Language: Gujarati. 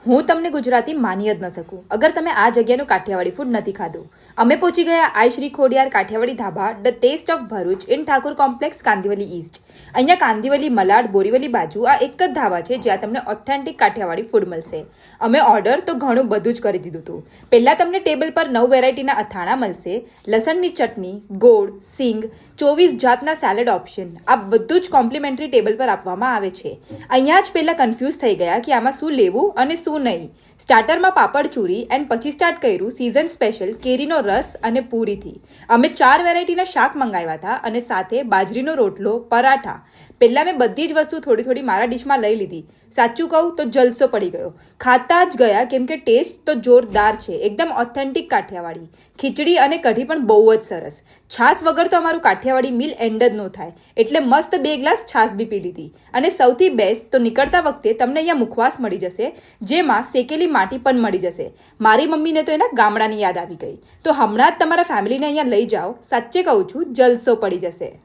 હું તમને ગુજરાતી માની જ ન શકું અગર તમે આ જગ્યાનું કાઠિયાવાડી ફૂડ નથી ખાધું. અમે પહોંચી ગયા આઈ Shri Khodiyar Kathiyawadi dhaba the taste of Bharuch in Thakor complex Kandivali East. અહીંયા કાંદિવલી મલાડ બોરીવલી બાજુ આ એક જ ધાબા છે જ્યાં તમને ઓથેન્ટિક કાઠિયાવાડી ફૂડ મળશે. અમે ઓર્ડર તો ઘણું બધું જ કરી દીધું હતું. પહેલાં તમને ટેબલ પર 9 વેરાયટીના અથાણા મળશે, લસણની ચટણી, ગોળ, સિંગ, 24 જાતના સેલેડ ઓપ્શન. આ બધું જ કોમ્પ્લિમેન્ટરી ટેબલ પર આપવામાં આવે છે. અહીંયા જ પહેલાં કન્ફ્યુઝ થઈ ગયા કે આમાં શું લેવું અને શું નહીં. સ્ટાર્ટરમાં પાપડ ચૂરી એન્ડ પછી સ્ટાર્ટ કર્યું સિઝન સ્પેશિયલ કેરીનો રસ અને પૂરીથી. અમે 4 વેરાયટીના શાક મંગાવ્યા હતા અને સાથે બાજરીનો રોટલો, પરાઠા. પહેલાં મેં બધી જ વસ્તુ થોડી થોડી મારા ડિશમાં લઈ લીધી. સાચું કહું તો જલસો પડી ગયો. ખાતા જ ગયા કેમ કે ટેસ્ટ તો જોરદાર છે, એકદમ ઓથેન્ટિક કાઠિયાવાડી. ખીચડી અને કઢી પણ બહુ જ સરસ. છાશ વગર તો અમારું કાઠિયાવાડી મીલ એન્ડ જ ન થાય, એટલે મસ્ત 2 ગ્લાસ છાશ બી પી લીધી. અને સૌથી બેસ્ટ તો નીકળતા વખતે તમને અહીંયા મુખવાસ મળી જશે, જેમાં શેકેલી માટી પણ મળી જશે. મારી મમ્મીને તો એના ગામડાની યાદ આવી ગઈ. તો હમણાં જ તમારા ફેમિલીને અહીંયા લઈ જાઓ, સાચે કહું છું જલસો પડી જશે.